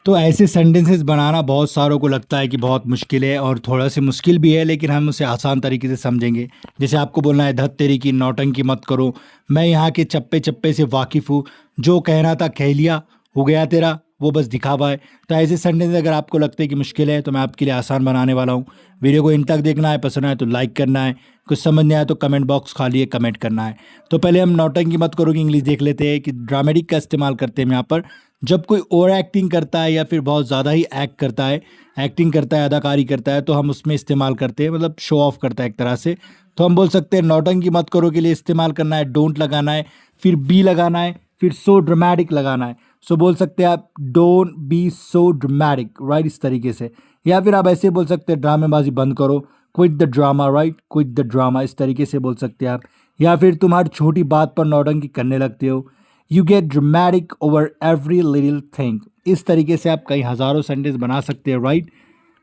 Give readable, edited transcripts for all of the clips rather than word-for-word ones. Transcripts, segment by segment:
तो ऐसे सेंटेंसेस बनाना बहुत सारों को लगता है कि बहुत मुश्किल है और थोड़ा सी मुश्किल भी है, लेकिन हम उसे आसान तरीके से समझेंगे। जैसे आपको बोलना है, धत तेरी की नौटंकी मत करो, मैं यहाँ के चप्पे चप्पे से वाकिफ़ हूँ, जो कहना था कह लिया, हो गया तेरा, वो बस दिखावा है। तो ऐसे सेंटेंस अगर आपको लगता है कि मुश्किल है तो मैं आपके लिए आसान बनाने वाला हूँ। वीडियो को इन तक देखना है, पसंद आए तो लाइक करना है, कुछ समझ नहीं आया तो कमेंट बॉक्स खाली है, कमेंट करना है। तो पहले हम नौटंकी मत करो की इंग्लिश देख लेते हैं कि ड्रामेटिक का इस्तेमाल करते हैं हम यहाँ पर। जब कोई ओवर एक्टिंग करता है या फिर बहुत ज़्यादा ही एक्ट करता है, एक्टिंग करता है, अदाकारी करता है, तो हम उसमें इस्तेमाल करते हैं, मतलब शो ऑफ करता है एक तरह से। तो हम बोल सकते हैं नौटंकी मत करो के लिए इस्तेमाल करना है, डोंट लगाना है, फिर बी लगाना है, फिर सो ड्रामेटिक लगाना है। सो बोल सकते हैं आप don't be so dramatic, right, इस तरीके से। या फिर आप ऐसे बोल सकते हैं ड्रामेबाजी बंद करो, quit the drama, right, quit the drama, इस तरीके से बोल सकते हैं आप। या फिर तुम्हारी छोटी बात पर नौटंकी करने लगते हो, you get dramatic over every little thing. इस तरीके से आप कई हज़ारों सेंटेंस बना सकते हैं, राइट।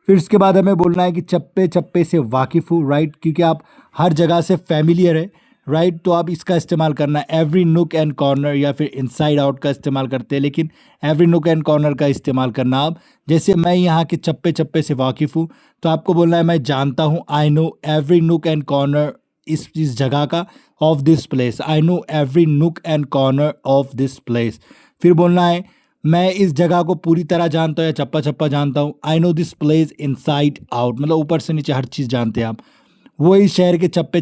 फिर उसके बाद हमें बोलना है कि चप्पे चप्पे से वाकिफ़ हूँ, राइट, क्योंकि आप हर जगह से फैमिलियर है, राइट। तो आप इसका इस्तेमाल करना है एवरी नुक एंड कॉर्नर, या फिर इनसाइड आउट का इस्तेमाल करते हैं, लेकिन एवरी नुक एंड कॉर्नर का इस्तेमाल करना आप। जैसे मैं यहाँ के चप्पे चप्पे से वाकिफ़ हूँ, तो आपको बोलना है मैं जानता हूँ, आई नो एवरी नुक एंड कॉर्नर इस जगह का, of this place, I know every नुक and corner of this place. फिर बोलना है मैं इस जगह को पूरी तरह जानता हूँ या चप्पा चप्पा जानता हूँ, I know this place inside out, मतलब ऊपर से नीचे हर चीज़ जानते हैं आप। वो इस शहर के चप्पे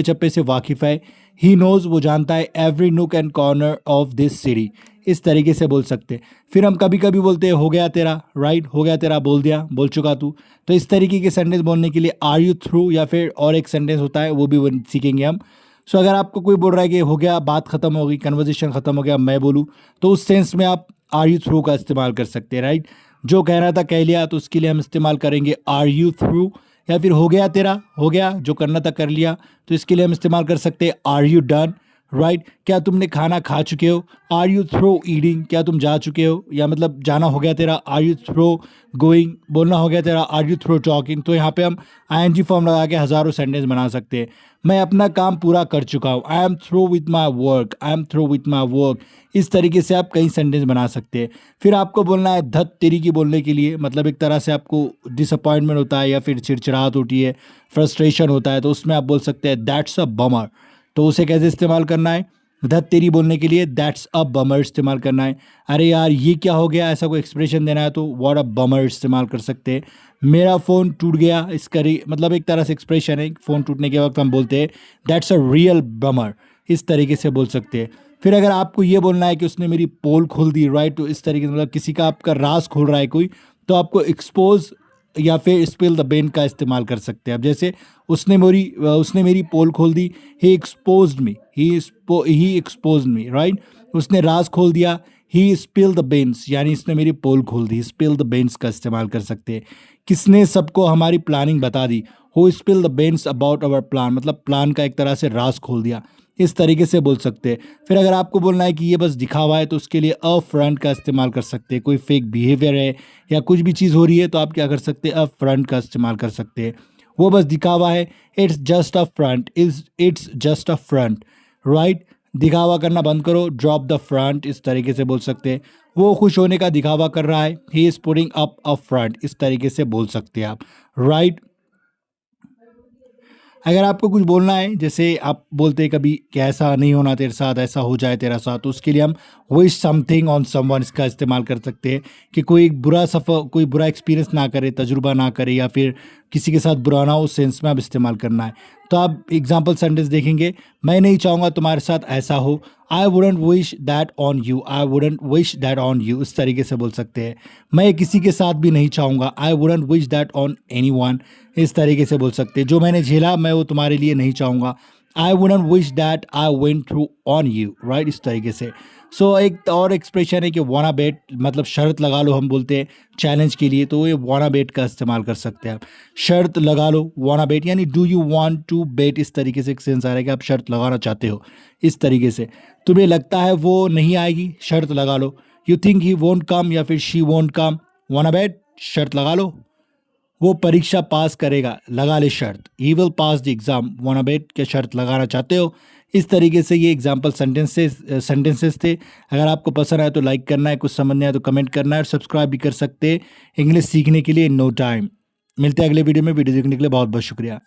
चप्पे से वाकिफ़ है, ही नोज़, वो जानता है, एवरी नुक and corner of this city, इस तरीके से बोल सकते हैं। फिर हम कभी कभी बोलते हैं हो गया तेरा, राइट, हो गया तेरा, बोल दिया, बोल चुका तू। तो इस तरीके के सेंटेंस बोलने के लिए आर यू थ्रू, या फिर और एक सेंटेंस होता है वो भी सीखेंगे हम। सो अगर आपको कोई बोल रहा है कि हो गया, बात ख़त्म हो गई, कन्वर्जेशन ख़त्म हो गया, मैं बोलूँ, तो उस सेंस में आप आर यू थ्रू का इस्तेमाल कर सकते हैं, राइट। जो कह रहा था कह लिया, तो उसके लिए हम इस्तेमाल करेंगे आर यू थ्रू। या फिर हो गया तेरा, हो गया, जो करना था कर लिया, तो इसके लिए हम इस्तेमाल कर सकते हैं आर यू डन, राइट। क्या तुमने खाना खा चुके हो, आर यू थ्रो ईटिंग, क्या तुम जा चुके हो, या मतलब जाना हो गया तेरा, आर यू थ्रो गोइंग, बोलना हो गया तेरा, आर यू थ्रो टॉकिंग। तो यहाँ पे हम आईएनजी फॉर्म लगा के हज़ारों सेंटेंस बना सकते हैं। मैं अपना काम पूरा कर चुका हूँ, I am through with my work, I am through with my work, इस तरीके से आप कई सेंटेंस बना सकते हैं। फिर आपको बोलना है धत तेरी की बोलने के लिए, मतलब एक तरह से आपको डिसअपॉइंटमेंट होता है या फिर चिड़चिड़ाहट होती है, फ्रस्ट्रेशन होता है, तो उसमें आप बोल सकते हैं दैट्स अ बमर। तो उसे कैसे इस्तेमाल करना है, धत तेरी बोलने के लिए दैट्स अ बमर इस्तेमाल करना है। अरे यार ये क्या हो गया, ऐसा कोई एक्सप्रेशन देना है तो व्हाट अ बमर इस्तेमाल कर सकते हैं। मेरा फ़ोन टूट गया, इसका मतलब एक तरह से एक्सप्रेशन है, फ़ोन टूटने के वक्त हम बोलते हैं दैट्स अ रियल बमर, इस तरीके से बोल सकते हैं। फिर अगर आपको ये बोलना है कि उसने मेरी पोल खोल दी, राइट, तो इस तरीके से, मतलब किसी का आपका राज खोल रहा है कोई, तो आपको एक्सपोज या फिर स्पिल द बेन का इस्तेमाल कर सकते हैं। अब जैसे उसने मेरी पोल खोल दी, ही एक्सपोज्ड मी, ही एक्सपोज्ड मी, राइट। उसने राज खोल दिया, ही स्पिल द बेन्स, यानी इसने मेरी पोल खोल दी, स्पिल द बेन्स का इस्तेमाल कर सकते हैं। किसने सबको हमारी प्लानिंग बता दी, हु स्पिल द बेन्स अबाउट अवर प्लान, मतलब प्लान का एक तरह से राज खोल दिया, इस तरीके से बोल सकते हैं। फिर अगर आपको बोलना है कि ये बस दिखावा है, तो उसके लिए अ फ्रंट का इस्तेमाल कर सकते हैं। कोई फेक बिहेवियर है या कुछ भी चीज़ हो रही है, तो आप क्या कर सकते हैं, अ फ्रंट का इस्तेमाल कर सकते हैं। वो बस दिखावा है, it's just a front, it's just a front, right. दिखावा करना बंद करो, ड्रॉप द फ्रंट, इस तरीके से बोल सकते हैं। वो खुश होने का दिखावा कर रहा है, he is putting up a front, इस तरीके से बोल सकते हैं आप, राइट। अगर आपको कुछ बोलना है, जैसे आप बोलते हैं कभी कि ऐसा नहीं होना तेरे साथ, ऐसा हो जाए तेरा साथ, तो उसके लिए हम विश समथिंग ऑन समवन इसका इस्तेमाल कर सकते हैं कि कोई बुरा एक्सपीरियंस ना करे, तजुर्बा ना करे, या फिर किसी के साथ बुरा ना हो, उस सेंस में आप इस्तेमाल करना है। तो आप एग्जाम्पल सेंटेंस देखेंगे, मैं नहीं चाहूँगा तुम्हारे साथ ऐसा हो, I wouldn't wish that on you, I wouldn't wish that on you, इस तरीके से बोल सकते हैं। मैं किसी के साथ भी नहीं चाहूँगा, I wouldn't wish that on any one, इस तरीके से बोल सकते हैं। जो मैंने झेला मैं वो तुम्हारे लिए नहीं चाहूँगा, I wouldn't wish that I went through on you, right, इस तरीके से। सो एक और एक्सप्रेशन है कि वाना बेट, मतलब शर्त लगा लो, हम बोलते हैं चैलेंज के लिए, तो ये वाना बेट का इस्तेमाल कर सकते हैं आप। शर्त लगा लो, वाना बेट, यानी do you want to bet, इस तरीके से एक सेंस आ रहा है कि आप शर्त लगाना चाहते हो, इस तरीके से। तुम्हें लगता है वो नहीं आएगी, शर्त लगा लो, you think he won't come या फिर शी वोंट कम, वाना बेट, शर्त लगा लो। वो परीक्षा पास करेगा, लगा ले शर्त, he will pass the exam, वाना बेट, क्या शर्त लगाना चाहते हो। इस तरीके से ये एग्जाम्पल सेंटेंसेस थे। अगर आपको पसंद आए तो लाइक करना है, कुछ समझ नहीं आए तो कमेंट करना है और सब्सक्राइब भी कर सकते हैं इंग्लिश सीखने के लिए नो टाइम। मिलते हैं अगले वीडियो में। वीडियो देखने के लिए बहुत बहुत शुक्रिया।